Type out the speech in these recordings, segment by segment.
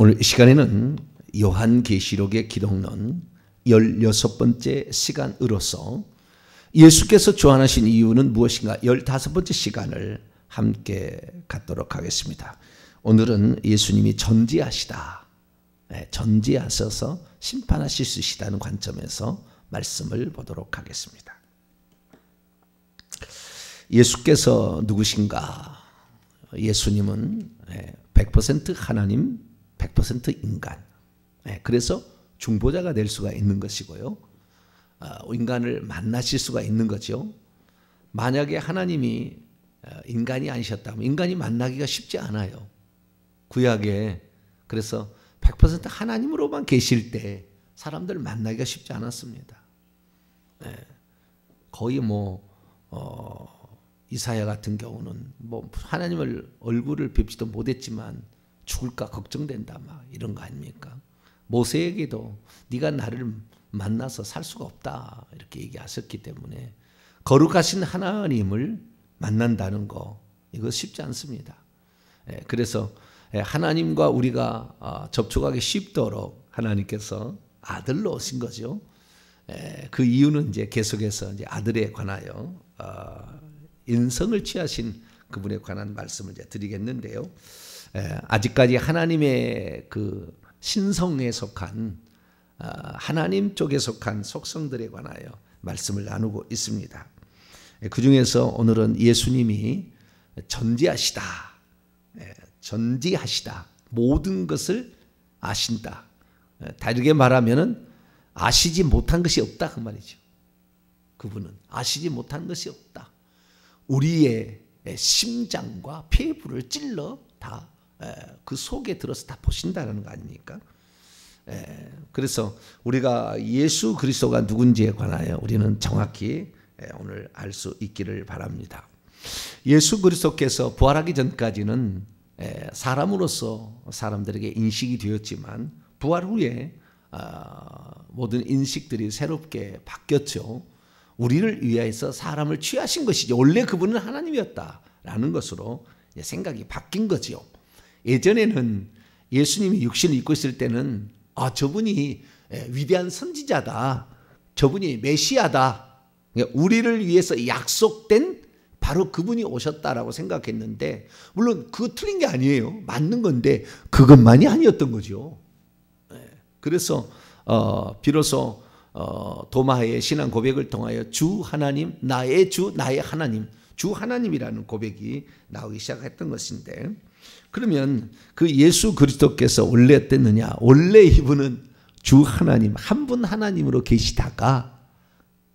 오늘 이 시간에는 요한계시록의 기록론 16번째 시간으로서 예수께서 주관하신 이유는 무엇인가 15번째 시간을 함께 갖도록 하겠습니다. 오늘은 예수님이 전지하시다, 전지하셔서 심판하실 수 있다는 관점에서 말씀을 보도록 하겠습니다. 예수께서 누구신가? 예수님은 100% 하나님, 100% 인간. 그래서 중보자가 될 수가 있는 것이고요. 인간을 만나실 수가 있는 거죠. 만약에 하나님이 인간이 아니셨다면 인간이 만나기가 쉽지 않아요. 구약에. 그래서 100% 하나님으로만 계실 때 사람들 만나기가 쉽지 않았습니다. 거의 이사야 같은 경우는 하나님을 얼굴을 뵙지도 못했지만 죽을까 걱정된다 이런 거 아닙니까? 모세에게도 네가 나를 만나서 살 수가 없다 이렇게 얘기하셨기 때문에 거룩하신 하나님을 만난다는 거 이거 쉽지 않습니다. 그래서 하나님과 우리가 접촉하기 쉽도록 하나님께서 아들로 오신 거죠. 그 이유는 이제 계속해서 이제 아들에 관하여 인성을 취하신 그분에 관한 말씀을 이제 드리겠는데요. 아직까지 하나님의 그 신성에 속한 하나님 쪽에 속한 속성들에 관하여 말씀을 나누고 있습니다. 그 중에서 오늘은 예수님이 전지하시다, 전지하시다, 모든 것을 아신다. 다르게 말하면은 아시지 못한 것이 없다 그 말이죠. 그분은 아시지 못한 것이 없다. 우리의 심장과 폐부를 찔러 다 그 속에 들어서 다 보신다는 거 아닙니까? 그래서 우리가 예수 그리스도가 누군지에 관하여 우리는 정확히 오늘 알 수 있기를 바랍니다. 예수 그리스도께서 부활하기 전까지는 사람으로서 사람들에게 인식이 되었지만 부활 후에 모든 인식들이 새롭게 바뀌었죠. 우리를 위하여서 사람을 취하신 것이죠. 원래 그분은 하나님이었다라는 것으로 생각이 바뀐 거죠. 예전에는 예수님이 육신을 입고 있을 때는 저분이 위대한 선지자다, 저분이 메시아다, 우리를 위해서 약속된 바로 그분이 오셨다라고 생각했는데 물론 그거 틀린 게 아니에요. 맞는 건데 그것만이 아니었던 거죠. 그래서 비로소 도마의 신앙 고백을 통하여 주 하나님, 나의 주, 나의 하나님, 주 하나님이라는 고백이 나오기 시작했던 것인데, 그러면 그 예수 그리스도께서 원래 어땠느냐? 원래 이분은 주 하나님, 한 분 하나님으로 계시다가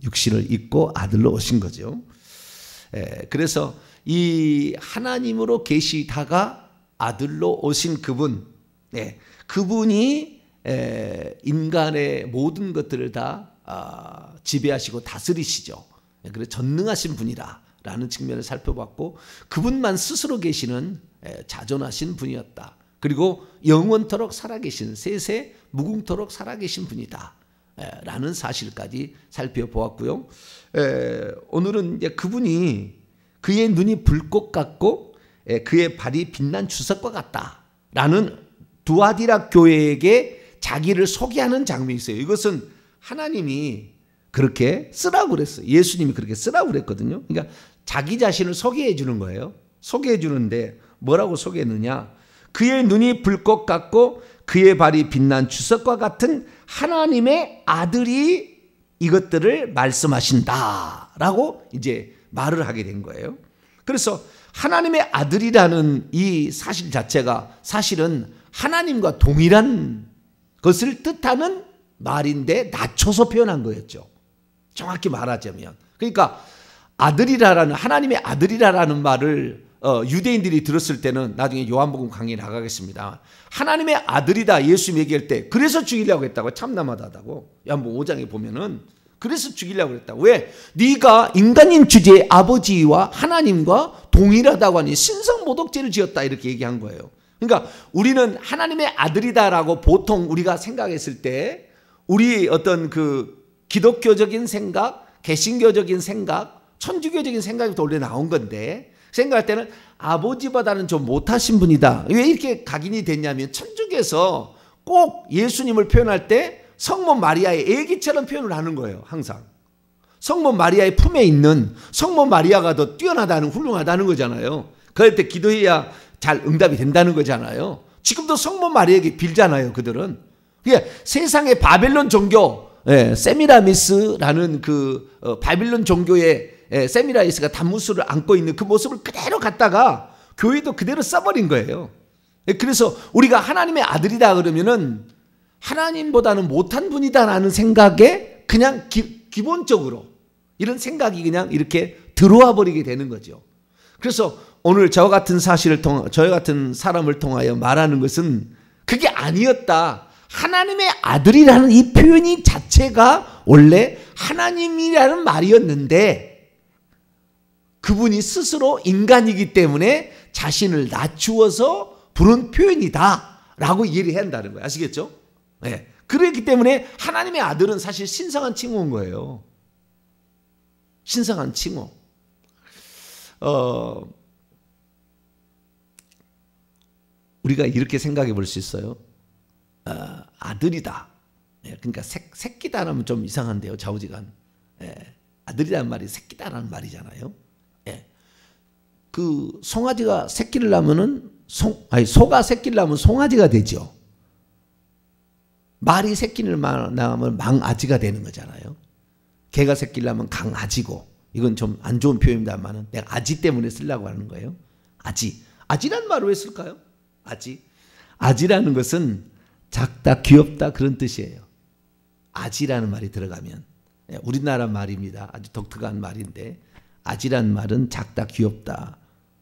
육신을 입고 아들로 오신 거죠. 그래서 이 하나님으로 계시다가 아들로 오신 그분, 그분이 인간의 모든 것들을 다 지배하시고 다스리시죠. 그래서 전능하신 분이라는 측면을 살펴봤고, 그분만 스스로 계시는 자존하신 분이었다. 그리고 영원토록 살아계신, 세세 무궁토록 살아계신 분이다 라는 사실까지 살펴보았고요. 오늘은 이제 그분이 그의 눈이 불꽃 같고 그의 발이 빛난 주석과 같다라는 두아디라 교회에게 자기를 소개하는 장면이 있어요. 이것은 하나님이 그렇게 쓰라고 그랬어요. 예수님이 그렇게 쓰라고 그랬거든요. 그러니까 자기 자신을 소개해 주는 거예요. 소개해 주는데 뭐라고 소개했느냐? 그의 눈이 불꽃 같고 그의 발이 빛난 주석과 같은 하나님의 아들이 이것들을 말씀하신다라고 이제 말을 하게 된 거예요. 그래서 하나님의 아들이라는 이 사실 자체가 사실은 하나님과 동일한 것을 뜻하는 말인데 낮춰서 표현한 거였죠. 정확히 말하자면. 그러니까 아들이라는, 하나님의 아들이라는 말을 유대인들이 들었을 때는, 나중에 요한복음 강의에 나가겠습니다. 하나님의 아들이다 예수님 얘기할 때 그래서 죽이려고 했다고, 참남하다고. 요한복음 5장에 보면은 그래서 죽이려고 했다고. 왜? 네가 인간인 주제의 아버지와 하나님과 동일하다고 하니 신성모독죄를 지었다 이렇게 얘기한 거예요. 그러니까 우리는 하나님의 아들이다라고 보통 우리가 생각했을 때 우리 어떤 그 기독교적인 생각, 개신교적인 생각, 천주교적인 생각부터 원래 나온 건데, 생각할 때는 아버지보다는 좀 못하신 분이다. 왜 이렇게 각인이 됐냐면 천주교에서 꼭 예수님을 표현할 때 성모 마리아의 아기처럼 표현을 하는 거예요. 항상. 성모 마리아의 품에 있는 성모 마리아가 더 뛰어나다는, 훌륭하다는 거잖아요. 그럴 때 기도해야 잘 응답이 된다는 거잖아요. 지금도 성모 마리아에게 빌잖아요. 그들은. 그게 세상의 바벨론 종교, 세미라미스라는 바빌론 종교의 세미라미스가 단무스를 안고 있는 그 모습을 그대로 갖다가 교회도 그대로 써버린 거예요. 그래서 우리가 하나님의 아들이다 그러면은 하나님보다는 못한 분이다라는 생각에 그냥 기본적으로 이런 생각이 그냥 이렇게 들어와 버리게 되는 거죠. 그래서 오늘 저와 같은 사람을 통하여 말하는 것은 그게 아니었다. 하나님의 아들이라는 이 표현이 자체가 원래 하나님이라는 말이었는데 그분이 스스로 인간이기 때문에 자신을 낮추어서 부른 표현이다 라고 이해를 해야 한다는 거예요. 아시겠죠? 네. 그렇기 때문에 하나님의 아들은 사실 신성한 칭호인 거예요. 신성한 칭호. 우리가 이렇게 생각해 볼 수 있어요. 아들이다. 그러니까 새끼다라면 좀 이상한데요. 좌우지간. 아들이라는 말이 새끼다라는 말이잖아요. 그 송아지가 새끼를 낳으면은 소가 새끼를 낳으면 송아지가 되죠. 말이 새끼를 낳으면 망아지가 되는 거잖아요. 개가 새끼를 낳으면 강아지고, 이건 좀 안 좋은 표현입니다만은 내가 아지 때문에 쓰려고 하는 거예요. 아지라는 말을 왜 쓸까요? 아지라는 것은 작다, 귀엽다 그런 뜻이에요. 아지라는 말이 들어가면, 우리나라 말입니다. 아주 독특한 말인데 아지라는 말은 작다, 귀엽다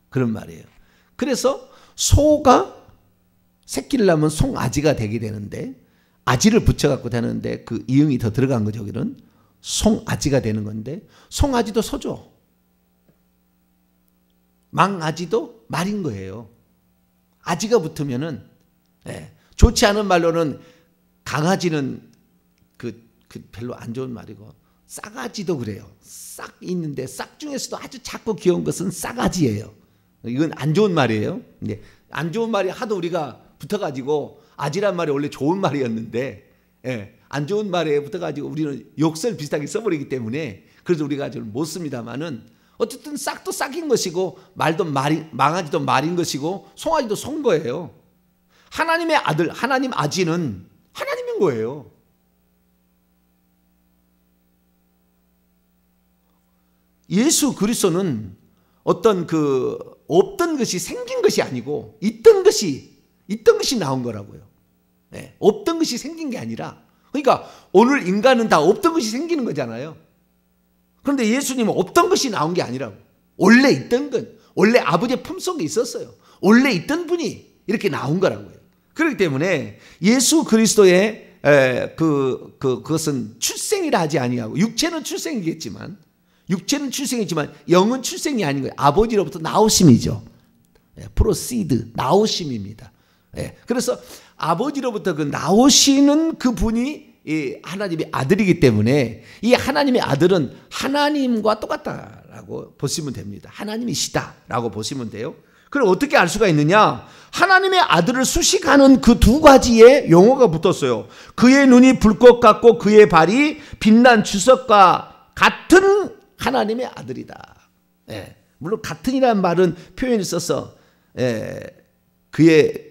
그런 말이에요. 그래서 소가 새끼를 낳으면 송아지가 되게 되는데 아지를 붙여갖고 되는데 그 이응이 더 들어간 거죠. 여기는 송아지가 되는 건데 송아지도 소죠. 망아지도 말인 거예요. 아지가 붙으면은 좋지 않은 말로는 강아지는 별로 안 좋은 말이고 싸가지도 그래요. 싹 있는데 싹 중에서도 아주 작고 귀여운 것은 싸가지예요. 이건 안 좋은 말이에요. 근데 안 좋은 말이 하도 우리가 붙어가지고 아지란 말이 원래 좋은 말이었는데 안 좋은 말에 붙어가지고 우리는 욕설 비슷하게 써버리기 때문에 그래서 우리가 좀 못 씁니다만은 어쨌든 싹도 싹인 것이고 말도 망아지도 말인 것이고 송아지도 송 거예요. 하나님의 아들, 하나님 아지는 하나님인 거예요. 예수 그리스도는 어떤 없던 것이 생긴 것이 아니고 있던 것이 나온 거라고요. 없던 것이 생긴 게 아니라, 그러니까 오늘 인간은 다 없던 것이 생기는 거잖아요. 그런데 예수님은 없던 것이 나온 게 아니라고. 원래 있던 건, 원래 아버지의 품속에 있었어요. 원래 있던 분이 이렇게 나온 거라고요. 그렇기 때문에 예수 그리스도의 그것은 출생이라 하지 아니하고, 육체는 출생이겠지만 영은 출생이 아닌 거예요. 아버지로부터 나오심이죠. 프로시드, 나오심입니다. 그래서 아버지로부터 그 나오시는 그 분이 하나님의 아들이기 때문에 이 하나님의 아들은 하나님과 똑같다라고 보시면 됩니다. 하나님이시다라고 보시면 돼요. 그럼 어떻게 알 수가 있느냐? 하나님의 아들을 수식하는 그 두 가지의 용어가 붙었어요. 그의 눈이 불꽃 같고 그의 발이 빛난 주석과 같은 하나님의 아들이다. 물론 같은이라는 말은 표현이 있어서 그의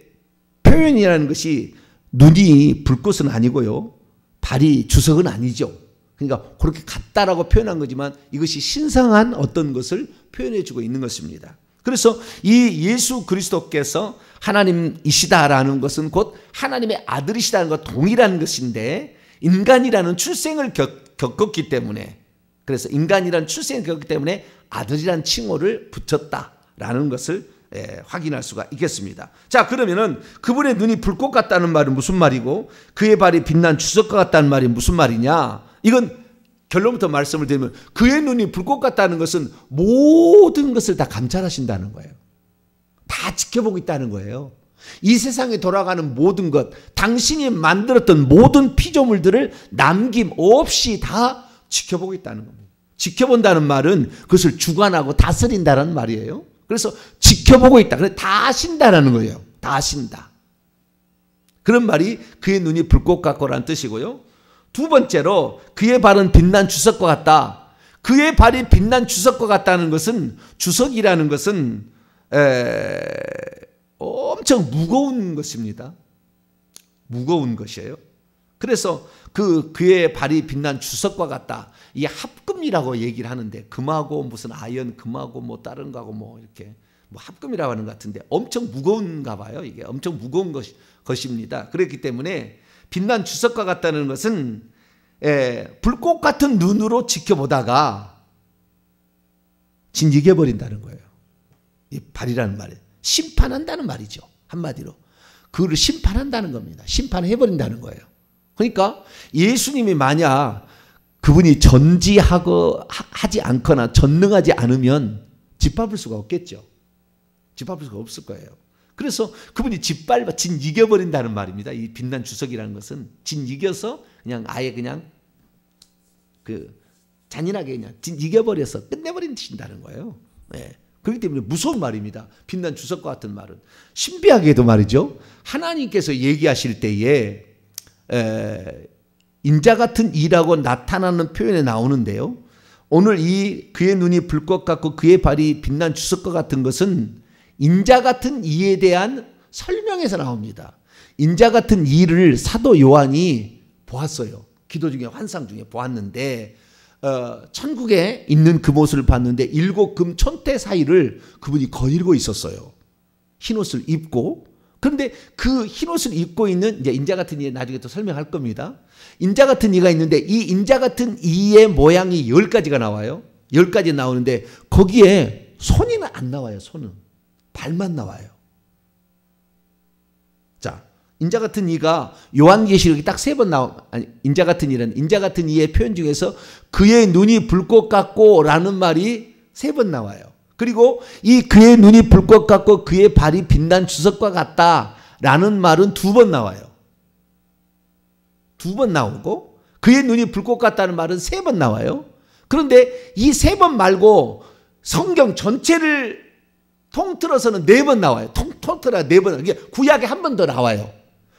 표현이라는 것이 눈이 불꽃은 아니고요. 발이 주석은 아니죠. 그러니까 그렇게 같다라고 표현한 거지만 이것이 신성한 어떤 것을 표현해 주고 있는 것입니다. 그래서 이 예수 그리스도께서 하나님이시다라는 것은 곧 하나님의 아들이시다는 것 동일한 것인데 인간이라는 출생을 겪었기 때문에, 그래서 인간이라는 출생을 겪었기 때문에 아들이라는 칭호를 붙였다라는 것을 확인할 수가 있겠습니다. 자, 그러면은 그분의 눈이 불꽃 같다는 말은 무슨 말이고 그의 발이 빛난 주석과 같다는 말이 무슨 말이냐? 이건 결론부터 말씀을 드리면 그의 눈이 불꽃 같다는 것은 모든 것을 다 감찰하신다는 거예요. 다 지켜보고 있다는 거예요. 이 세상에 돌아가는 모든 것, 당신이 만들었던 모든 피조물들을 남김없이 다 지켜보고 있다는 겁니다. 지켜본다는 말은 그것을 주관하고 다스린다는 말이에요. 그래서 지켜보고 있다. 그래서 다 아신다라는 거예요. 다 아신다. 그런 말이 그의 눈이 불꽃 같고라는 뜻이고요. 두 번째로 그의 발은 빛난 주석과 같다. 그의 발이 빛난 주석과 같다는 것은, 주석이라는 것은 엄청 무거운 것입니다. 무거운 것이에요. 그래서 그의 발이 빛난 주석과 같다. 이게 합금이라고 얘기를 하는데, 금하고 무슨 아연, 금하고 뭐 다른 거하고 뭐 이렇게 뭐 합금이라고 하는 것 같은데 엄청 무거운가 봐요. 이게 엄청 무거운 것입니다. 그렇기 때문에 빛난 주석과 같다는 것은 불꽃 같은 눈으로 지켜보다가 진지게 버린다는 거예요. 이 발이라는 말은 심판한다는 말이죠. 한마디로 그를 심판한다는 겁니다. 심판해버린다는 거예요. 그러니까 예수님이 만약 그분이 하지 않거나 전능하지 않으면 짓밟을 수가 없겠죠. 짓밟을 수가 없을 거예요. 그래서 그분이 진 이겨버린다는 말입니다. 이 빛난 주석이라는 것은 진 이겨서 그냥 아예 그냥 잔인하게 그냥 진 이겨버려서 끝내버린다는 거예요. 네. 그렇기 때문에 무서운 말입니다. 빛난 주석과 같은 말은. 신비하게도 말이죠. 하나님께서 얘기하실 때에 인자 같은 이라고 나타나는 표현에 나오는데요. 오늘 그의 눈이 불꽃 같고 그의 발이 빛난 주석과 같은 것은 인자 같은 이에 대한 설명에서 나옵니다. 인자 같은 이를 사도 요한이 보았어요. 기도 중에 환상 중에 보았는데 천국에 있는 그 모습을 봤는데 7금 천태 사이를 그분이 거닐고 있었어요. 흰옷을 입고. 그런데 그 흰옷을 입고 있는 이제 인자 같은 이에 나중에 또 설명할 겁니다. 인자 같은 이가 있는데 이 인자 같은 이의 모양이 10가지가 나와요. 10가지 나오는데 거기에 손이 안 나와요. 손은. 발만 나와요. 자, 인자 같은 이가 요한계시록이 딱 3번 인자 같은 이는 인자 같은 이의 표현 중에서 그의 눈이 불꽃 같고 라는 말이 3번 나와요. 그리고 이 그의 눈이 불꽃 같고 그의 발이 빛난 주석과 같다 라는 말은 2번 나와요. 2번 나오고 그의 눈이 불꽃 같다는 말은 3번 나와요. 그런데 이 3번 말고 성경 전체를 통틀어서는 4번 나와요. 통틀어 4번. 이게 구약에 한 번 더 나와요.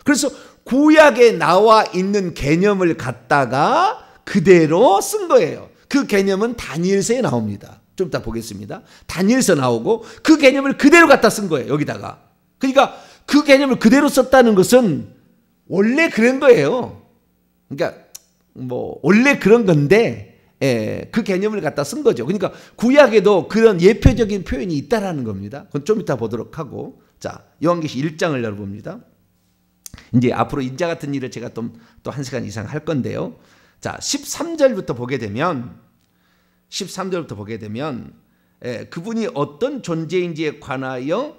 그래서 구약에 나와 있는 개념을 갖다가 그대로 쓴 거예요. 그 개념은 다니엘서에 나옵니다. 좀 이따 보겠습니다. 다니엘서 나오고 그 개념을 그대로 갖다 쓴 거예요. 여기다가. 그러니까 그 개념을 그대로 썼다는 것은 원래 그런 거예요. 그러니까 뭐 원래 그런 건데 그 개념을 갖다 쓴 거죠. 그러니까 구약에도 그런 예표적인 표현이 있다라는 겁니다. 그건 좀 이따 보도록 하고, 자, 요한계시 1장을 열어봅니다. 이제 앞으로 인자 같은 일을 제가 또 1시간 이상 할 건데요. 자, 13절부터 보게 되면 그분이 어떤 존재인지에 관하여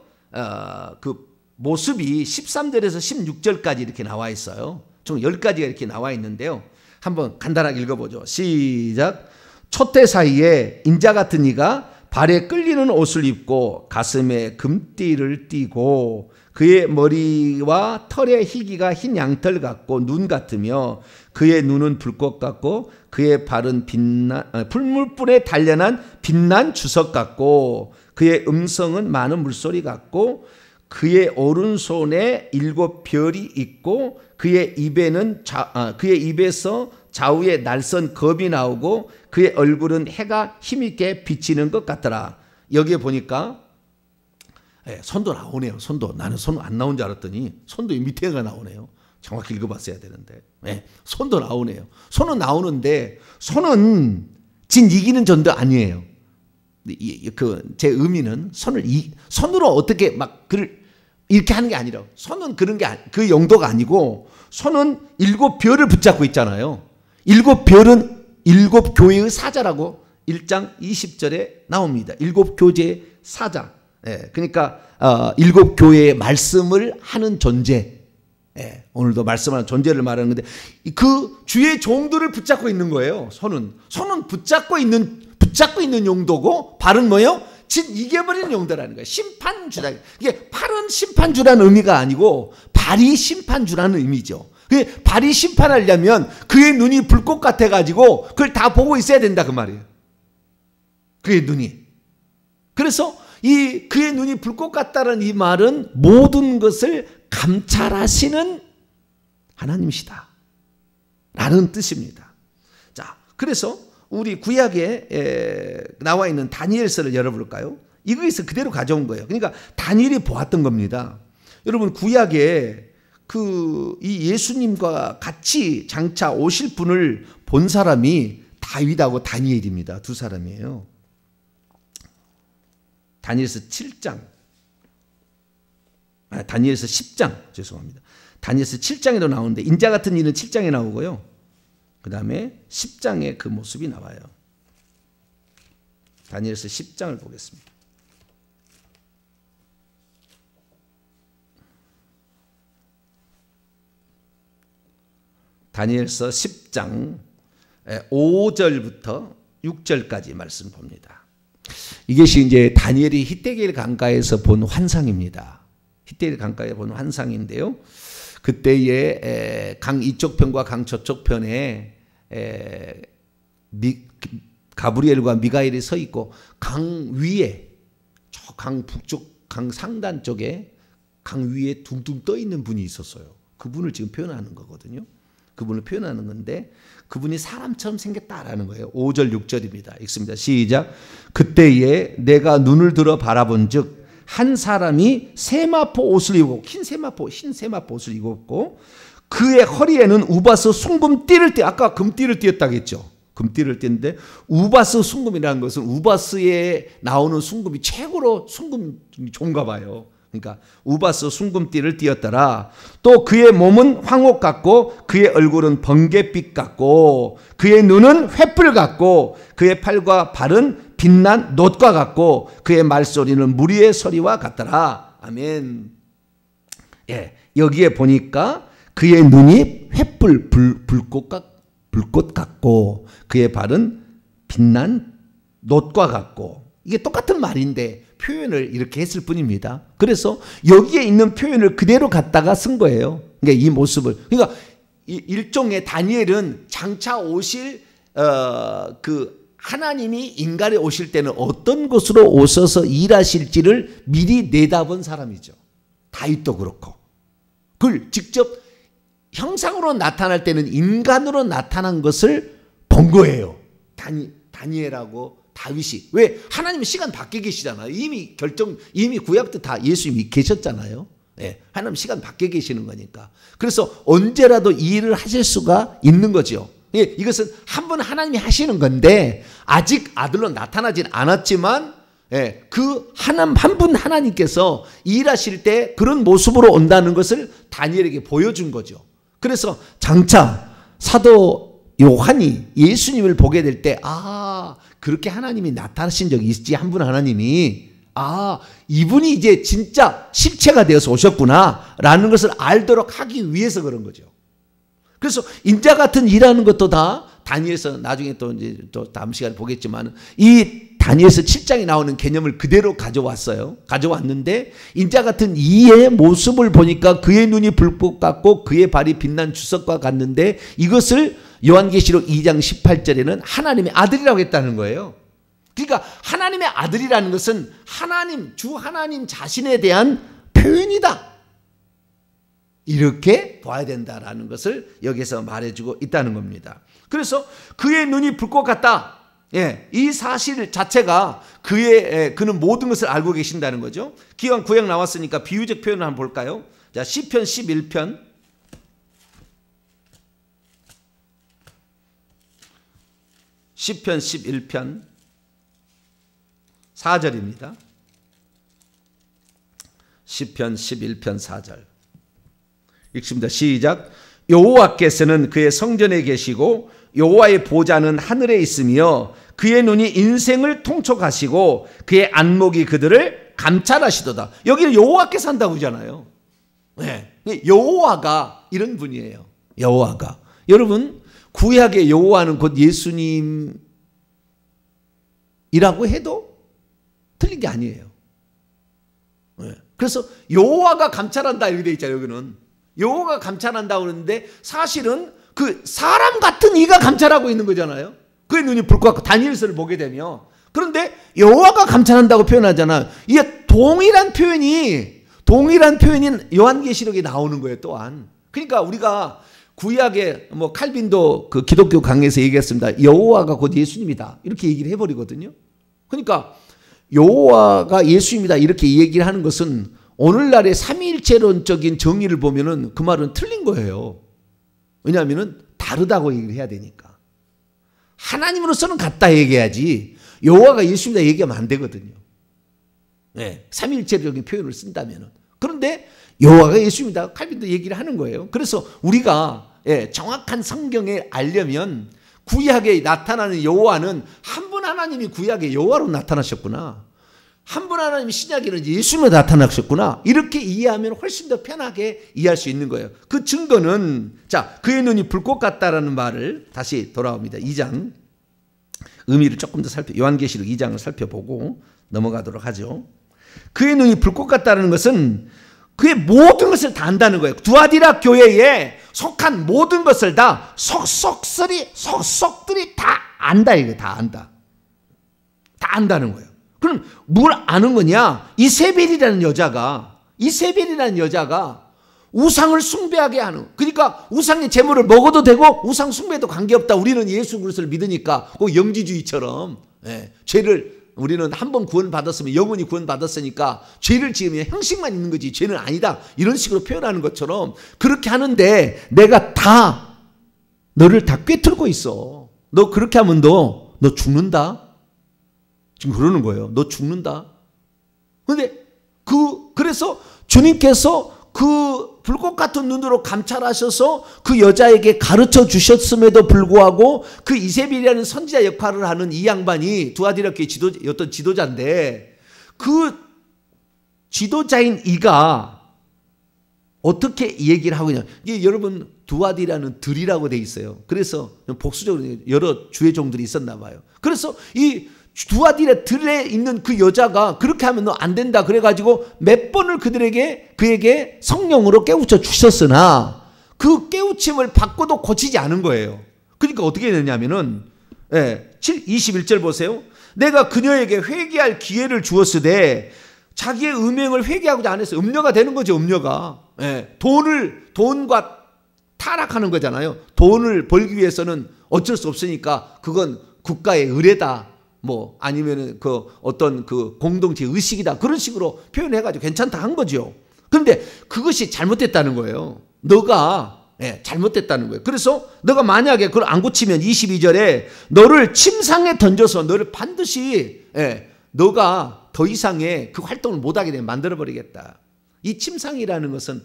그 모습이 13절에서 16절까지 이렇게 나와 있어요. 총 10가지가 이렇게 나와 있는데요. 한번 간단하게 읽어보죠. 시작. 촛대 사이에 인자 같은 이가 발에 끌리는 옷을 입고 가슴에 금띠를 띠고 그의 머리와 털의 희기가 흰 양털 같고 눈 같으며 그의 눈은 불꽃 같고 그의 발은 풀물불에 단련한 빛난 주석 같고 그의 음성은 많은 물소리 같고 그의 오른손에 7별이 있고 그의 입에서 좌우에 날선 검이 나오고 그의 얼굴은 해가 힘있게 비치는 것 같더라. 여기에 보니까 손도 나오네요. 손도. 나는 손 안 나온 줄 알았더니 손도 밑에가 나오네요. 정확히 읽어봤어야 되는데. 손도 나오네요. 손은 나오는데 손은 진 이기는 존도 아니에요. 제 의미는 손으로 어떻게 막 이렇게 하는 게 아니라 손은 그 용도가 아니고 손은 7별을 붙잡고 있잖아요. 7별은 7교회의 사자라고 1장 20절에 나옵니다. 7교제의 사자. 그러니까 7교회의 말씀을 하는 존재. 오늘도 말씀하는 존재를 말하는 건데 그 주의 종들을 붙잡고 있는 거예요. 손은 붙잡고 있는 용도고 발은 뭐예요? 진 이겨버리는 용도라는 거예요. 심판주다. 이게 팔은 심판주라는 의미가 아니고 발이 심판주라는 의미죠. 발이 심판하려면 그의 눈이 불꽃 같아가지고 그걸 다 보고 있어야 된다 그 말이에요. 그의 눈이. 그래서 이 그의 눈이 불꽃 같다는 이 말은 모든 것을 감찰하시는 하나님이시다 라는 뜻입니다. 자, 그래서 우리 구약에 나와 있는 다니엘서를 열어볼까요? 이거에서 그대로 가져온 거예요. 그러니까 다니엘이 보았던 겁니다. 여러분, 구약에 이 예수님과 같이 장차 오실 분을 본 사람이 다윗하고 다니엘입니다. 두 사람이에요. 다니엘서 7장, 다니엘서 10장, 죄송합니다. 다니엘서 7장에도 나오는데 인자 같은 이는 7장에 나오고요. 그 다음에 10장에 그 모습이 나와요. 다니엘서 10장을 보겠습니다. 다니엘서 10장 5절부터 6절까지 말씀 봅니다. 이것이 이제 다니엘이 히데길 강가에서 본 환상입니다. 히데길 강가에 본 환상인데요. 그때에 강 이쪽 편과 강 저쪽 편에 가브리엘과 미가엘이 서 있고 강 위에 저 강 북쪽 강 상단 쪽에 강 위에 둥둥 떠 있는 분이 있었어요. 그분을 지금 표현하는 거거든요. 그분을 표현하는 건데 그분이 사람처럼 생겼다라는 거예요. 5절 6절입니다. 읽습니다. 시작. 그때에 내가 눈을 들어 바라본 즉 한 사람이 세마포 옷을 입고 흰 세마포 옷을 입었고 그의 허리에는 우바스 순금띠를 띠 아까 금띠를 띠었다고 했죠. 금띠를 띠는데 우바스 순금이라는 것은 우바스에 나오는 순금이 최고로 순금이 좋은가 봐요. 그러니까 우바스 순금띠를 띠었더라. 또 그의 몸은 황옥 같고 그의 얼굴은 번갯빛 같고 그의 눈은 횃불 같고 그의 팔과 발은 빛난 놋과 같고 그의 말소리는 무리의 소리와 같더라. 아멘. 예, 여기에 보니까 그의 눈이 횃불 불꽃 같고 그의 발은 빛난 놋과 같고 이게 똑같은 말인데 표현을 이렇게 했을 뿐입니다. 그래서 여기에 있는 표현을 그대로 갖다가 쓴 거예요. 그러니까 이 모습을. 그러니까 일종의 다니엘은 장차 오실 그 하나님이 인간에 오실 때는 어떤 곳으로 오셔서 일하실지를 미리 내다본 사람이죠. 다윗도 그렇고. 그걸 직접 형상으로 나타날 때는 인간으로 나타난 것을 본 거예요. 다니엘하고 다윗이. 왜? 하나님은 시간 밖에 계시잖아요. 이미 구약 때 다 예수님이 계셨잖아요. 네, 하나님 시간 밖에 계시는 거니까. 그래서 언제라도 이 일을 하실 수가 있는 거죠. 예, 이것은 한 번 하나님이 하시는 건데 아직 아들로 나타나진 않았지만 예, 그 한 분 하나님께서 일하실 때 그런 모습으로 온다는 것을 다니엘에게 보여준 거죠. 그래서 장차 사도 요한이 예수님을 보게 될 때 그렇게 하나님이 나타나신 적이 있지 한 분 하나님이 이분이 이제 진짜 실체가 되어서 오셨구나 라는 것을 알도록 하기 위해서 그런 거죠. 그래서 인자 같은 일하는 것도 다 다니엘서 나중에 또 이제 또 다음 시간에 보겠지만 이 다니엘서 7장에 나오는 개념을 그대로 가져왔어요. 가져왔는데 인자 같은 이의 모습을 보니까 그의 눈이 불꽃 같고 그의 발이 빛난 주석과 같는데 이것을 요한계시록 2장 18절에는 하나님의 아들이라고 했다는 거예요. 그러니까 하나님의 아들이라는 것은 주 하나님 자신에 대한 표현이다. 이렇게 봐야 된다라는 것을 여기서 말해주고 있다는 겁니다. 그래서 그의 눈이 불꽃 같다. 예, 이 사실 자체가 그는 모든 것을 알고 계신다는 거죠. 기왕 구약 나왔으니까 비유적 표현을 한번 볼까요? 자, 시편 11편. 시편 11편 4절입니다. 시편 11편 4절. 읽습니다. 시작. 여호와께서는 그의 성전에 계시고 여호와의 보좌는 하늘에 있으며 그의 눈이 인생을 통촉하시고 그의 안목이 그들을 감찰하시도다. 여기는 여호와께서 한다고 하잖아요. 네. 여호와가 이런 분이에요. 여호와가. 여러분 구약의 여호와는 곧 예수님이라고 해도 틀린 게 아니에요. 네. 그래서 여호와가 감찰한다 이렇게 되어 있잖아요. 여기는. 여호와가 감찰한다고 그러는데 사실은 그 사람 같은 이가 감찰하고 있는 거잖아요. 그의 눈이 불꽃 같고 다니엘서를 보게 되면 그런데 여호와가 감찰한다고 표현하잖아. 이게 동일한 표현이 요한계시록에 나오는 거예요, 또한. 그러니까 우리가 구약에 뭐 칼빈도 그 기독교 강의에서 얘기했습니다. 여호와가 곧 예수님이다. 이렇게 얘기를 해버리거든요. 그러니까 여호와가 예수입니다. 이렇게 얘기를 하는 것은 오늘날의 삼위일체론적인 정의를 보면은 그 말은 틀린 거예요. 왜냐하면은 다르다고 얘기를 해야 되니까. 하나님으로서는 같다 얘기해야지 여호와가 예수입니다 얘기하면 안 되거든요. 네, 삼위일체적인 표현을 쓴다면은. 그런데 여호와가 예수입니다. 칼빈도 얘기를 하는 거예요. 그래서 우리가 정확한 성경에 알려면 구약에 나타나는 여호와는 한 분 하나님이 구약에 여호와로 나타나셨구나. 한 분 하나님이 신약에는 예수님으로 나타나셨구나. 이렇게 이해하면 훨씬 더 편하게 이해할 수 있는 거예요. 그 증거는 자, 그의 눈이 불꽃 같다라는 말을 다시 돌아옵니다. 2장 의미를 조금 더 요한계시록 2장을 살펴보고 넘어가도록 하죠. 그의 눈이 불꽃 같다는 것은 그의 모든 것을 다 안다는 거예요. 두아디라 교회에 속한 모든 것을 다 속속들이 다 안다. 이거 다 안다. 다 안다는 거예요. 그럼 뭘 아는 거냐? 이세벨이라는 여자가 우상을 숭배하게 하는, 그러니까 우상의 제물을 먹어도 되고 우상 숭배도 관계없다. 우리는 예수 그리스도를 믿으니까 그 영지주의처럼 죄를 우리는 한 번 구원받았으면 영원히 구원받았으니까 죄를 지으면 형식만 있는 거지 죄는 아니다. 이런 식으로 표현하는 것처럼 그렇게 하는데 내가 다 너를 다 꿰뚫고 있어. 너 그렇게 하면 너 죽는다. 지금 그러는 거예요. 너 죽는다. 그런데 그래서 주님께서 그 불꽃 같은 눈으로 감찰하셔서 그 여자에게 가르쳐 주셨음에도 불구하고 그 이세벨이라는 선지자 역할을 하는 이 양반이 두아디라 교회 어떤 지도자인데 그 지도자인 이가 어떻게 얘기를 하고 있냐. 이게 여러분 두아디라는 들이라고 돼 있어요. 그래서 복수적으로 여러 주의종들이 있었나 봐요. 그래서 이 두아디라 들에 있는 그 여자가 그렇게 하면 너 안 된다 그래가지고 몇 번을 그에게 성령으로 깨우쳐 주셨으나 그 깨우침을 받고도 고치지 않은 거예요. 그러니까 어떻게 되냐면은 21절 보세요. 내가 그녀에게 회개할 기회를 주었으되 자기의 음행을 회개하고자 안 했어요. 음녀가 되는 거죠. 음녀가. 돈과 타락하는 거잖아요. 돈을 벌기 위해서는 어쩔 수 없으니까 그건 국가의 의례다. 뭐 아니면은 그 어떤 그 공동체 의식이다. 그런 식으로 표현해가지고 괜찮다 한 거죠. 그런데 그것이 잘못됐다는 거예요. 너가 잘못됐다는 거예요. 그래서 너가 만약에 그걸 안 고치면 22절에 너를 침상에 던져서 너를 반드시 너가 더 이상의 그 활동을 못하게 되면 만들어버리겠다. 이 침상이라는 것은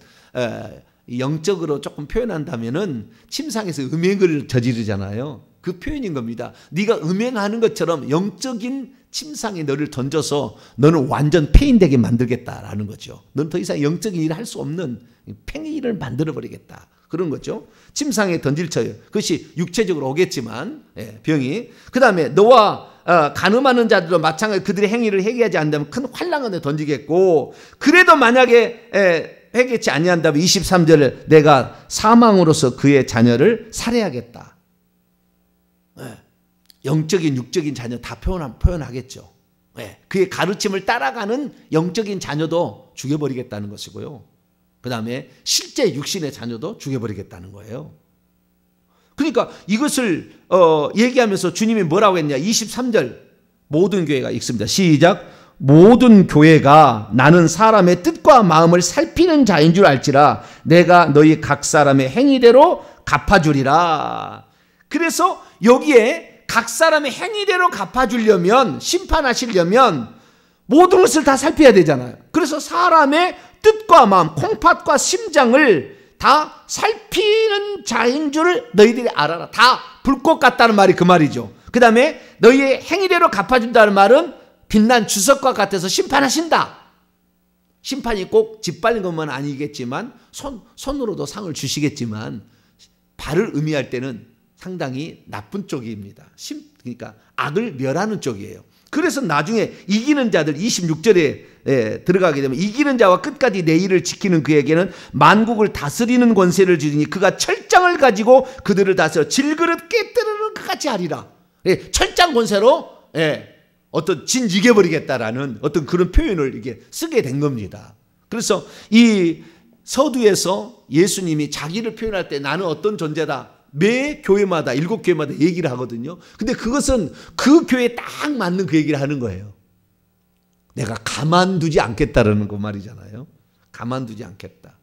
영적으로 조금 표현한다면은 침상에서 음행을 저지르잖아요. 그 표현인 겁니다. 네가 음행하는 것처럼 영적인 침상에 너를 던져서 너는 완전 폐인되게 만들겠다라는 거죠. 너는 더 이상 영적인 일을 할 수 없는 팽이를 만들어버리겠다. 그런 거죠. 침상에 던질 처예요. 그것이 육체적으로 오겠지만 병이. 그 다음에 너와 간음하는 자들도 마찬가지로 그들의 행위를 회개하지 않는다면 큰 환난 안에 던지겠고 그래도 만약에 회개치 아니한다면 23절에 내가 사망으로서 그의 자녀를 살해하겠다. 영적인 육적인 자녀 다 표현하겠죠. 그의 가르침을 따라가는 영적인 자녀도 죽여버리겠다는 것이고요. 그 다음에 실제 육신의 자녀도 죽여버리겠다는 거예요. 그러니까 이것을 얘기하면서 주님이 뭐라고 했냐. 23절 모든 교회가 읽습니다. 시작. 모든 교회가 나는 사람의 뜻과 마음을 살피는 자인 줄 알지라 내가 너희 각 사람의 행위대로 갚아주리라. 그래서 여기에 각 사람의 행위대로 갚아주려면 심판하시려면 모든 것을 다 살펴야 되잖아요. 그래서 사람의 뜻과 마음, 콩팥과 심장을 다 살피는 자인 줄 너희들이 알아라. 다 불꽃 같다는 말이 그 말이죠. 그 다음에 너희의 행위대로 갚아준다는 말은 빛난 주석과 같아서 심판하신다. 심판이 꼭 짓밟는 것만 아니겠지만 손으로도 상을 주시겠지만 발을 의미할 때는 상당히 나쁜 쪽입니다. 그러니까 악을 멸하는 쪽이에요. 그래서 나중에 이기는 자들 26절에 들어가게 되면 이기는 자와 끝까지 내 일을 지키는 그에게는 만국을 다스리는 권세를 주니 그가 철장을 가지고 그들을 다스려 질그릇 깨뜨리는 것 같이 하리라. 철장 권세로 어떤 이겨버리겠다라는 어떤 그런 표현을 이렇게 쓰게 된 겁니다. 그래서 이 서두에서 예수님이 자기를 표현할 때 나는 어떤 존재다. 매 교회마다 7교회마다 얘기를 하거든요. 근데 그것은 그 교회에 딱 맞는 그 얘기를 하는 거예요. 내가 가만두지 않겠다라는 그 말이잖아요. 가만두지 않겠다.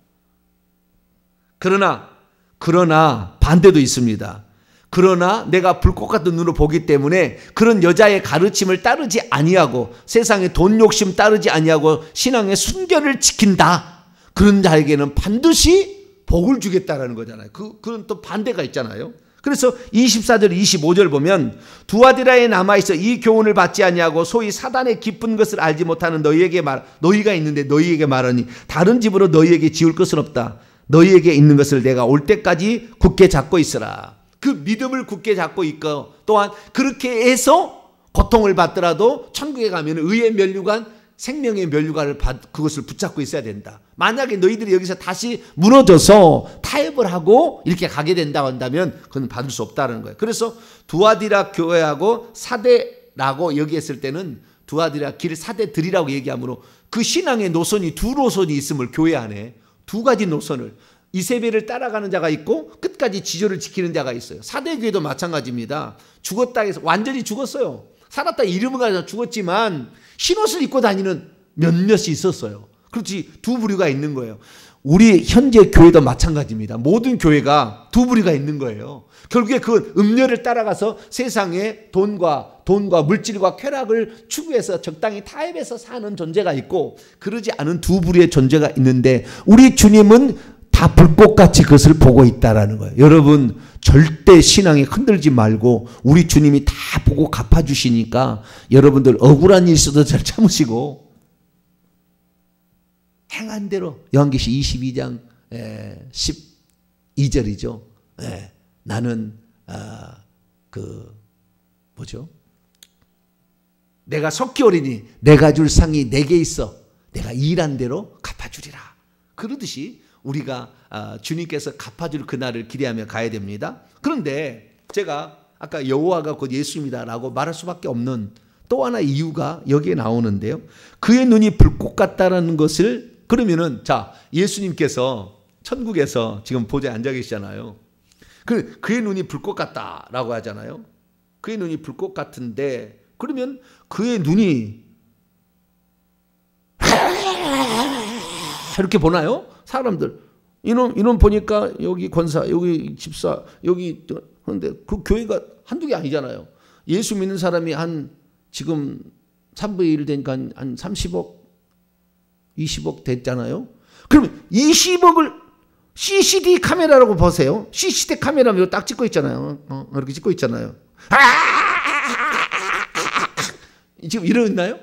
그러나 반대도 있습니다. 그러나 내가 불꽃 같은 눈으로 보기 때문에 그런 여자의 가르침을 따르지 아니하고 세상의 돈 욕심 따르지 아니하고 신앙의 순결을 지킨다. 그런 자에게는 반드시 복을 주겠다라는 거잖아요. 그건 또 반대가 있잖아요. 그래서 24절 25절 보면 두아디라에 남아있어 이 교훈을 받지 아니하고 소위 사단의 깊은 것을 알지 못하는 너희가 있는데 너희에게 말하니 다른 집으로 너희에게 지울 것은 없다. 너희에게 있는 것을 내가 올 때까지 굳게 잡고 있으라. 그 믿음을 굳게 잡고 있고 또한 그렇게 해서 고통을 받더라도 천국에 가면 의의 면류관 생명의 면류관을 그것을 붙잡고 있어야 된다. 만약에 너희들이 여기서 다시 무너져서 타협을 하고 이렇게 가게 된다고 한다면 그건 받을 수 없다는 거예요. 그래서 두아디라 교회하고 사대라고 여기했을 때는 두아디라 길 사대들이라고 얘기하므로 그 신앙의 노선이 두 노선이 있음을 교회 안에 두 가지 노선을 이세벨을 따라가는 자가 있고 끝까지 지조를 지키는 자가 있어요. 사대교회도 마찬가지입니다. 죽었다 해서 완전히 죽었어요. 살았다 이름을 가지고 죽었지만 흰옷을 입고 다니는 몇몇이 있었어요. 그렇지 두 부류가 있는 거예요. 우리 현재 교회도 마찬가지입니다. 모든 교회가 두 부류가 있는 거예요. 결국에 그 음료를 따라가서 세상의 돈과 물질과 쾌락을 추구해서 적당히 타협해서 사는 존재가 있고 그러지 않은 두 부류의 존재가 있는데 우리 주님은 다 불꽃같이 그것을 보고 있다라는 거예요. 여러분 절대 신앙에 흔들지 말고 우리 주님이 다 보고 갚아주시니까 여러분들 억울한 일 있어도 잘 참으시고 행한 대로 요한계시 22장 12절이죠. 나는 내가 석기오리니 내가 줄 상이 내게 있어 내가 일한 대로 갚아주리라. 그러듯이 우리가 주님께서 갚아줄 그날을 기대하며 가야 됩니다. 그런데 제가 아까 여호와가 곧 예수입니다라고 말할 수밖에 없는 또 하나 이유가 여기에 나오는데요. 그의 눈이 불꽃 같다라는 것을 그러면은 자 예수님께서 천국에서 지금 보좌에 앉아 계시잖아요. 그의 눈이 불꽃 같다라고 하잖아요. 그의 눈이 불꽃 같은데 그러면 그의 눈이 이렇게 보나요? 사람들 이놈 보니까 여기 권사 여기 집사 여기 그런데 그 교회가 한두 개 아니잖아요. 예수 믿는 사람이 한 지금 3분의 1 되니까 한 30억 20억 됐잖아요. 그러면 20억을 CCD 카메라라고 보세요. CCD 카메라면 딱 찍고 있잖아요. 이렇게 찍고 있잖아요. 지금 이러나요?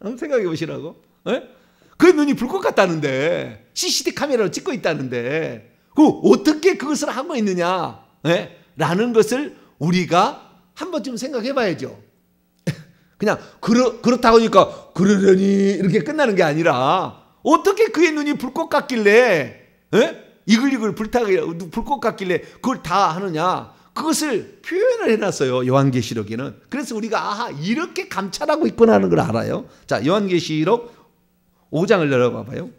한번 생각해 보시라고. 그 눈이 불꽃 같다는데 CCD 카메라로 찍고 있다는데 어떻게 그것을 하고 있느냐 라는 것을 우리가 한 번쯤 생각해 봐야죠. 그냥 그렇다고 하니까 그러려니 이렇게 끝나는 게 아니라 어떻게 그의 눈이 불꽃 같길래 이글이글 불꽃 같길래 그걸 다 하느냐 그것을 표현을 해놨어요. 요한계시록에는. 그래서 우리가 이렇게 감찰하고 있구나 하는 걸 알아요. 자 요한계시록 5장을 열어봐 봐요.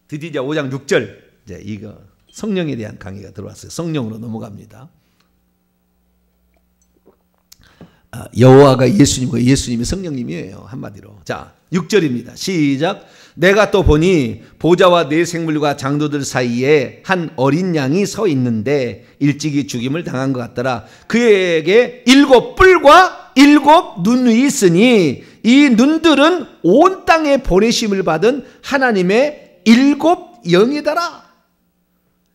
드디어 5장 6절 이제 이거 성령에 대한 강의가 들어왔어요. 성령으로 넘어갑니다. 여호와가 예수님이고 예수님이 성령님이에요. 한마디로. 자 6절입니다. 시작. 내가 또 보니 보좌와 네 생물과 장도들 사이에 한 어린 양이 서 있는데 일찍이 죽임을 당한 것 같더라. 그에게 7 뿔과 7 눈이 있으니 이 눈들은 온 땅에 보내심을 받은 하나님의 7 영이더라.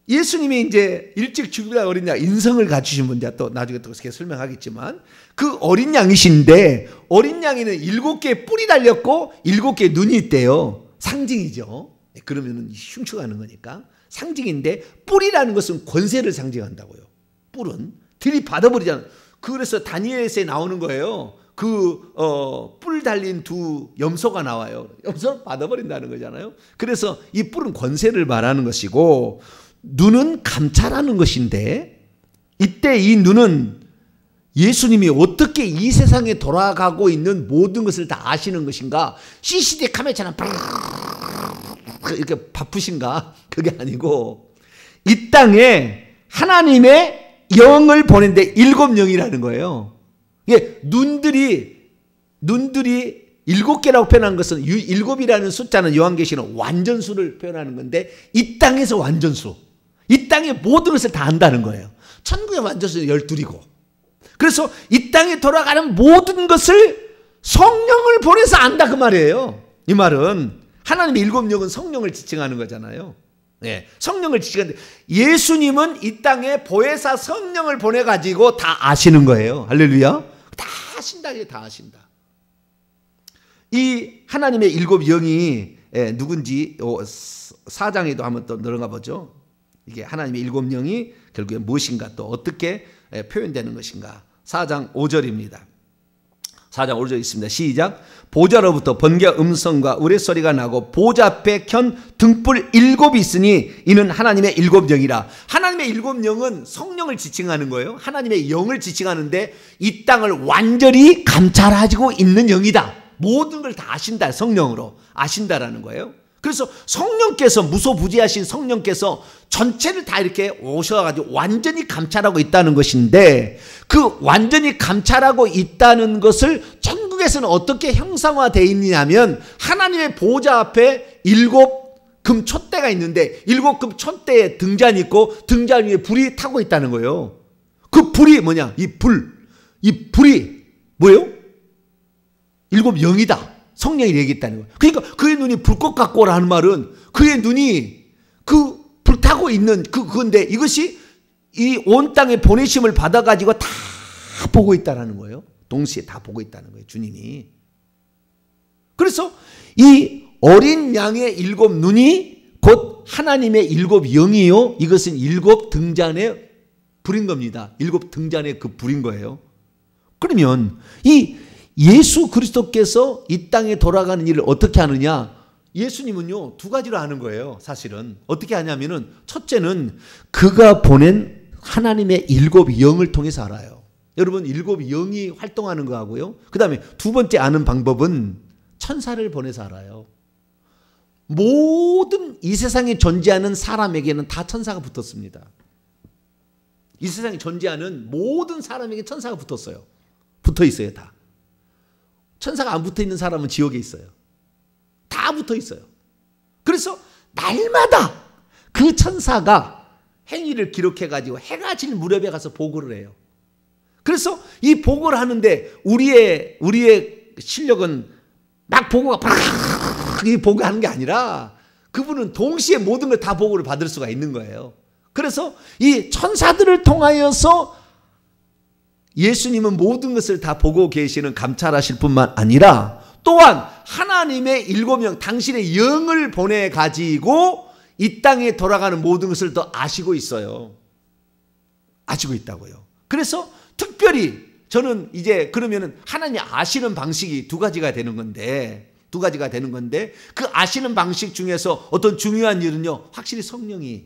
예수님이 이제 일찍 죽임을 어린 양 인성을 갖추신 분이야. 또 나중에 또 그렇게 설명하겠지만 그 어린 양이신데 어린 양에는 7개의 뿔이 달렸고 7개의 눈이 있대요. 상징이죠. 그러면은 흉측하는 거니까 상징인데 뿔이라는 것은 권세를 상징한다고요. 뿔은 들이받아버리잖아요. 그래서 다니엘서에 나오는 거예요. 뿔 달린 두 염소가 나와요. 염소를 받아버린다는 거잖아요. 그래서 이 뿔은 권세를 말하는 것이고 눈은 감찰하는 것인데 이때 이 눈은 예수님이 어떻게 이 세상에 돌아가고 있는 모든 것을 다 아시는 것인가? CCTV 카메라처럼 이렇게 바쁘신가? 그게 아니고 이 땅에 하나님의 영을 보낸데 7영이라는 거예요. 이게 눈들이 7개라고 표현한 것은 7이라는 숫자는 요한계시는 완전수를 표현하는 건데 이 땅에서 완전수, 이 땅의 모든 것을 다 안다는 거예요. 천국의 완전수는 12이고 그래서 이 땅에 돌아가는 모든 것을 성령을 보내서 안다 그 말이에요. 이 말은 하나님의 7영은 성령을 지칭하는 거잖아요. 네, 성령을 지칭하는데 예수님은 이 땅에 보혜사 성령을 보내가지고 다 아시는 거예요. 할렐루야. 다 아신다. 이게 다 아신다. 이 하나님의 7영이 누군지 4장에도 한번 또 들어가 보죠. 이게 하나님의 7영이 결국에 무엇인가 또 어떻게 표현되는 것인가. 4장 5절입니다. 4장 5절 있습니다. 시작. 보좌로부터 번개와 음성과 우레소리가 나고 보좌 앞에 켠 등불 7이 있으니 이는 하나님의 7영이라. 하나님의 7영은 성령을 지칭하는 거예요. 하나님의 영을 지칭하는데 이 땅을 완전히 감찰하고 있는 영이다. 모든 걸 다 아신다. 성령으로 아신다라는 거예요. 그래서 성령께서 무소부지하신 성령께서 전체를 다 이렇게 오셔가지고 완전히 감찰하고 있다는 것인데 그 완전히 감찰하고 있다는 것을 천국에서는 어떻게 형상화되어 있느냐면 하나님의 보좌 앞에 7금 촛대가 있는데 7금 촛대에 등잔이 있고 등잔 위에 불이 타고 있다는 거예요. 그 불이 뭐냐? 이 불이 뭐예요? 7영이다. 성령이 얘기했다는 거예요. 그러니까 그의 눈이 불꽃 같고 라는 말은 그의 눈이 그 불타고 있는 그건데 이것이 이 온 땅에 보내심을 받아가지고 다 보고 있다는 거예요. 동시에 다 보고 있다는 거예요. 주님이. 그래서 이 어린 양의 7눈이 곧 하나님의 7영이요. 이것은 7등잔의 불인 겁니다. 7등잔의 그 불인 거예요. 그러면 이 예수 그리스도께서 이 땅에 돌아가는 일을 어떻게 하느냐? 예수님은요 2가지로 하는 거예요. 사실은 어떻게 하냐면은 첫째는 그가 보낸 하나님의 7영을 통해서 알아요. 여러분 7영이 활동하는 거 하고요. 그 다음에 2번째 아는 방법은 천사를 보내서 알아요. 모든 이 세상에 존재하는 사람에게는 다 천사가 붙었습니다. 이 세상에 존재하는 모든 사람에게 천사가 붙었어요. 붙어 있어요. 다. 천사가 안 붙어 있는 사람은 지옥에 있어요. 다 붙어 있어요. 그래서 날마다 그 천사가 행위를 기록해가지고 해가 질 무렵에 가서 보고를 해요. 그래서 이 보고를 하는데 우리의 실력은 막 보고가 보고하는 게 아니라 그분은 동시에 모든 걸 다 보고를 받을 수가 있는 거예요. 그래서 이 천사들을 통하여서 예수님은 모든 것을 다 보고 계시는 감찰하실 뿐만 아니라 또한 하나님의 7영 당신의 영을 보내가지고 이 땅에 돌아가는 모든 것을 더 아시고 있어요. 아시고 있다고요. 그래서 특별히 저는 이제 그러면은 하나님이 아시는 방식이 2가지가 되는 건데 그 아시는 방식 중에서 어떤 중요한 일은요 확실히 성령이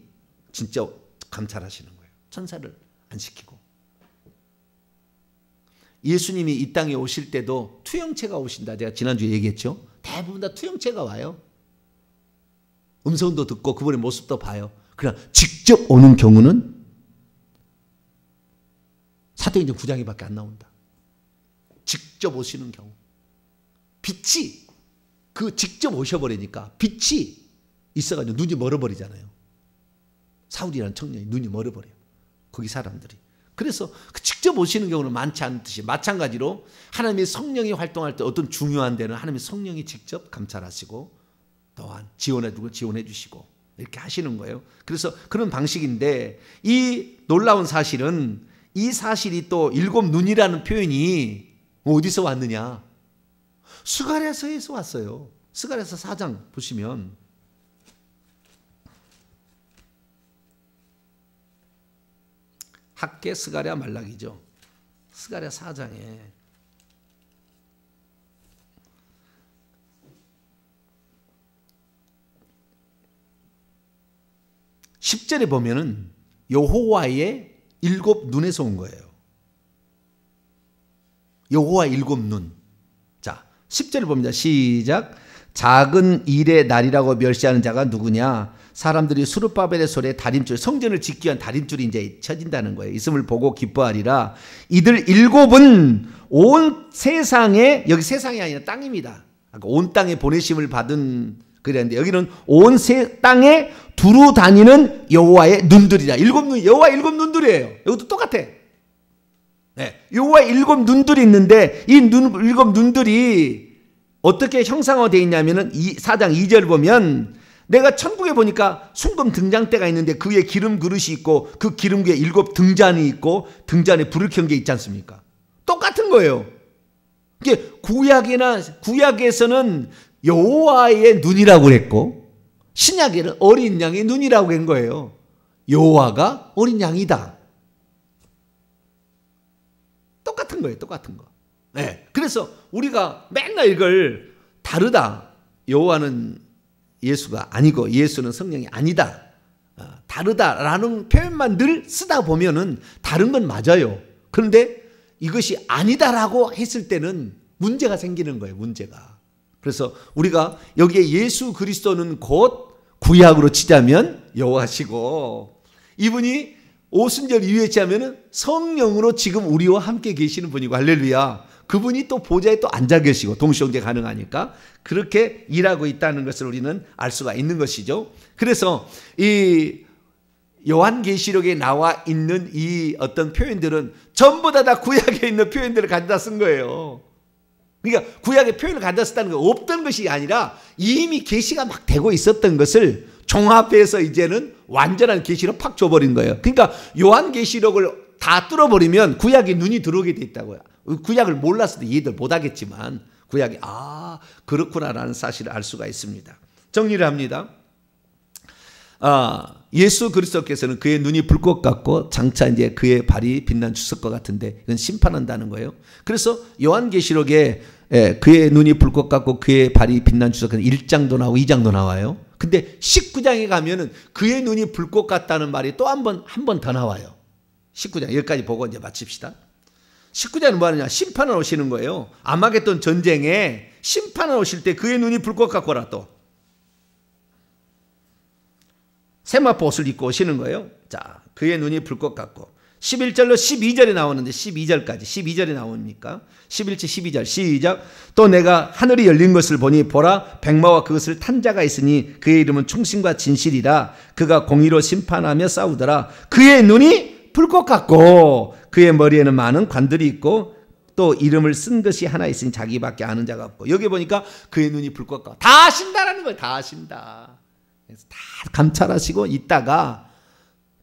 진짜 감찰하시는 거예요. 천사를 안 시키고. 예수님이 이 땅에 오실 때도 투영체가 오신다. 제가 지난주에 얘기했죠. 대부분 다 투영체가 와요. 음성도 듣고 그분의 모습도 봐요. 그러나 직접 오는 경우는 사도행전 9장에밖에 안 나온다. 직접 오시는 경우. 빛이 직접 오셔버리니까 빛이 있어가지고 눈이 멀어버리잖아요. 사울이라는 청년이 눈이 멀어버려요. 거기 사람들이. 그래서 직접 오시는 경우는 많지 않듯이 마찬가지로 하나님의 성령이 활동할 때 어떤 중요한 데는 하나님의 성령이 직접 감찰하시고 또한 지원해 주시고 이렇게 하시는 거예요. 그래서 그런 방식인데 이 놀라운 사실은 이 사실이 또 7눈이라는 표현이 어디서 왔느냐? 스가랴서에서 왔어요. 스가랴서 4장 보시면 학개, 스가랴, 말라기죠. 스가랴 4장에 (10절에) 보면은 여호와의 7눈에서 온 거예요. 여호와 일곱 눈. 자, 10절을 봅니다. 시작. 작은 일의 날이라고 멸시하는 자가 누구냐? 사람들이 수르바벨의 손에 다림줄, 성전을 짓기 위한 다림줄이 이제 쳐진다는 거예요. 있음을 보고 기뻐하리라. 이들 일곱은 온 세상에, 여기 세상이 아니라 땅입니다. 온 땅에 보내심을 받은 그랬는데 여기는 온 땅에 두루 다니는 여호와의 눈들이라. 일곱 눈, 여호와 일곱 눈들이에요. 이것도 똑같아. 네, 여호와 일곱 눈들이 있는데 이 일곱 눈들이 어떻게 형상화되어 있냐면은 4장 2절 보면 내가 천국에 보니까 순금 등잔대가 있는데 그 위에 기름 그릇이 있고 그 기름 위에 일곱 등잔이 있고 등잔에 불을 켠 게 있지 않습니까? 똑같은 거예요. 이게 구약에서는 여호와의 눈이라고 그랬고 신약에는 어린 양의 눈이라고 한 거예요. 여호와가 어린 양이다. 똑같은 거예요. 똑같은 거. 네. 그래서 우리가 맨날 이걸 다르다. 여호와는 예수가 아니고 예수는 성령이 아니다. 다르다라는 표현만 늘 쓰다 보면은 다른 건 맞아요. 그런데 이것이 아니다라고 했을 때는 문제가 생기는 거예요. 문제가. 그래서 우리가 여기에 예수 그리스도는 곧 구약으로 치자면 여호와시고 이분이 오순절 이후에 치자면 성령으로 지금 우리와 함께 계시는 분이고 할렐루야. 그분이 또 보좌에 또 앉아 계시고 동시형제 가능하니까 그렇게 일하고 있다는 것을 우리는 알 수가 있는 것이죠. 그래서 이 요한계시록에 나와 있는 이 어떤 표현들은 전부 다 구약에 있는 표현들을 가져다 쓴 거예요. 그러니까 구약의 표현을 가져다 썼다는 건 없던 것이 아니라 이미 계시가 막 되고 있었던 것을 종합해서 이제는 완전한 계시로 팍 줘버린 거예요. 그러니까 요한계시록을 다 뚫어버리면 구약에 눈이 들어오게 돼 있다고요. 구약을 몰랐을 때 이해들 못하겠지만 구약이 그렇구나라는 사실을 알 수가 있습니다. 정리를 합니다. 예수 그리스도께서는 그의 눈이 불꽃 같고 장차 이제 그의 발이 빛난 주석과 같은데 이건 심판한다는 거예요. 그래서 요한계시록에 그의 눈이 불꽃 같고 그의 발이 빛난 주석은 1장도 나오고 2장도 나와요. 근데 19장에 가면은 그의 눈이 불꽃 같다는 말이 또 한 번 더 나와요. 19장 여기까지 보고 이제 마칩시다. 19장은 뭐 하느냐? 심판을 오시는 거예요. 아마겟돈 전쟁에 심판을 오실 때 그의 눈이 불꽃 같고라 또 세마포 옷을 입고 오시는 거예요. 자, 그의 눈이 불꽃 같고 11절로 12절에 나오는데 12절에 나옵니까? 11절 12절 시작. 또 내가 하늘이 열린 것을 보니 보라 백마와 그것을 탄 자가 있으니 그의 이름은 충신과 진실이라. 그가 공의로 심판하며 싸우더라. 그의 눈이 불꽃 같고 그의 머리에는 많은 관들이 있고 또 이름을 쓴 것이 하나 있으니 자기밖에 아는 자가 없고. 여기 보니까 그의 눈이 불꽃 같고 다 아신다라는 거예요. 다 아신다. 그래서 다 감찰하시고 있다가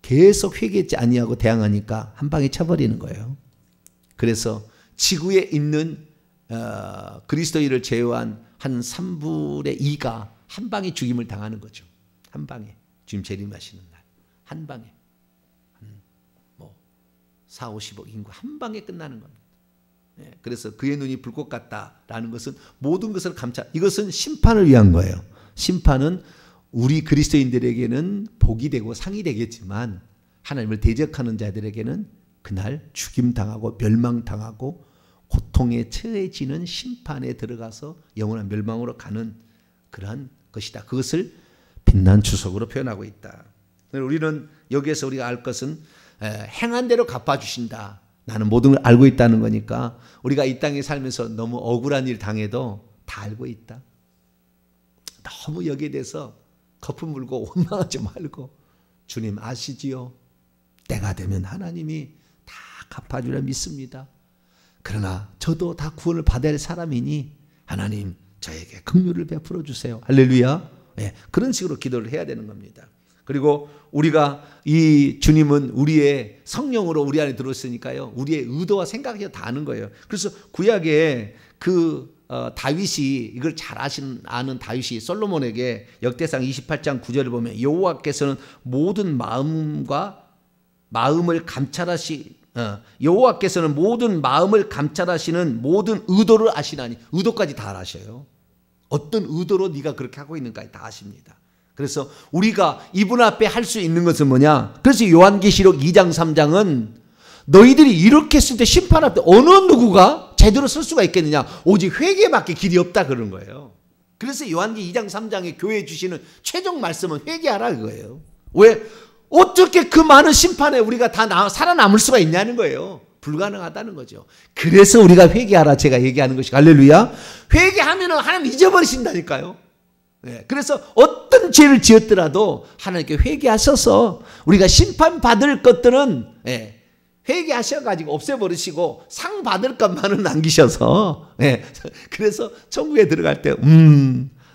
계속 회개하지 아니하고 대항하니까 한 방에 쳐버리는 거예요. 그래서 지구에 있는 그리스도인을 제외한 한 3분의 2가 한 방에 죽임을 당하는 거죠. 한 방에 주님 재림하시는 날 한 방에 4, 50억 인구 한 방에 끝나는 겁니다. 그래서 그의 눈이 불꽃 같다라는 것은 모든 것을 감찰. 이것은 심판을 위한 거예요. 심판은 우리 그리스도인들에게는 복이 되고 상이 되겠지만 하나님을 대적하는 자들에게는 그날 죽임당하고 멸망당하고 고통에 처해지는 심판에 들어가서 영원한 멸망으로 가는 그러한 것이다. 그것을 빛난 주석으로 표현하고 있다. 우리는 여기에서 우리가 알 것은 행한 대로 갚아주신다. 나는 모든 걸 알고 있다는 거니까 우리가 이 땅에 살면서 너무 억울한 일 당해도 다 알고 있다. 너무 여기에 대해서 거품 물고 원망하지 말고 주님 아시지요? 때가 되면 하나님이 다 갚아주려 믿습니다. 그러나 저도 다 구원을 받아야 할 사람이니 하나님 저에게 긍휼을 베풀어 주세요. 할렐루야. 그런 식으로 기도를 해야 되는 겁니다. 그리고 우리가 이 주님은 우리의 성령으로 우리 안에 들어왔으니까요. 우리의 의도와 생각이 다 아는 거예요. 그래서 구약에 다윗이 이걸 잘 아는 다윗이 솔로몬에게 역대상 28장 9절을 보면 여호와께서는 모든 마음을 감찰하시는 모든 의도를 아시나니 의도까지 다 아셔요. 어떤 의도로 네가 그렇게 하고 있는가 다 아십니다. 그래서 우리가 이분 앞에 할 수 있는 것은 뭐냐? 그래서 요한계시록 2장 3장은 너희들이 이렇게 했을 때 심판 앞에 어느 누구가 제대로 설 수가 있겠느냐? 오직 회개밖에 길이 없다 그런 거예요. 그래서 요한기 2장 3장에 교회에 주시는 최종 말씀은 회개하라 그거예요. 왜? 어떻게 그 많은 심판에 우리가 다 살아남을 수가 있냐는 거예요. 불가능하다는 거죠. 그래서 우리가 회개하라 제가 얘기하는 것이 할렐루야. 회개하면 하나님 잊어버리신다니까요. 네, 그래서 어떤 죄를 지었더라도 하나님께 회개하셔서 우리가 심판받을 것들은 회개하셔가지고 없애버리시고 상 받을 것만은 남기셔서 그래서 천국에 들어갈 때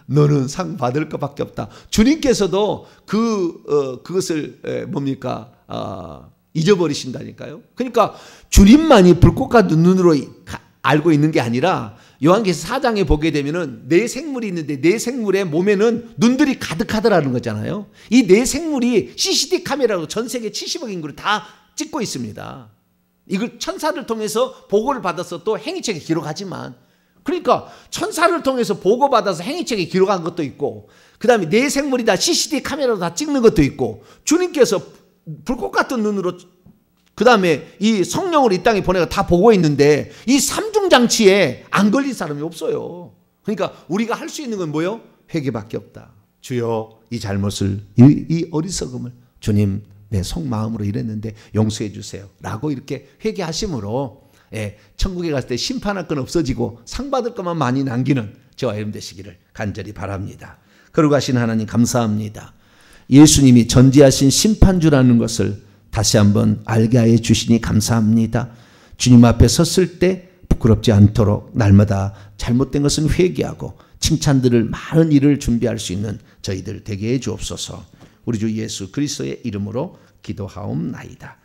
너는 상 받을 것밖에 없다. 주님께서도 그것을 뭡니까? 잊어버리신다니까요. 그러니까 주님만이 불꽃 같은 눈으로 알고 있는 게 아니라 요한계시록 4장에 보게 되면은 네 생물이 있는데 네 생물의 몸에는 눈들이 가득하더라는 거잖아요. 이 네 생물이 CCTV 카메라로 전 세계 70억 인구를 다 찍고 있습니다. 이걸 천사를 통해서 보고를 받아서 또 행위책에 기록하지만, 그러니까 천사를 통해서 보고받아서 행위책에 기록한 것도 있고, 그 다음에 네 생물이 다 CCTV 카메라로 다 찍는 것도 있고, 주님께서 불꽃 같은 눈으로 그 다음에 이 성령을 이 땅에 보내가 다 보고 있는데 이 삼중장치에 안 걸린 사람이 없어요. 그러니까 우리가 할 수 있는 건 뭐예요? 회개밖에 없다. 주여 이 잘못을 이 어리석음을 주님 내 속마음으로 이랬는데 용서해 주세요 라고 이렇게 회개하심으로 천국에 갔을 때 심판할 건 없어지고 상 받을 것만 많이 남기는 저와 여러분 되시기를 간절히 바랍니다. 그러고 하신 하나님 감사합니다. 예수님이 전지하신 심판주라는 것을 다시 한번 알게 하여 주시니 감사합니다. 주님 앞에 섰을 때 부끄럽지 않도록 날마다 잘못된 것은 회개하고 칭찬들을 많은 일을 준비할 수 있는 저희들 되게 해 주옵소서. 우리 주 예수 그리스도의 이름으로 기도하옵나이다.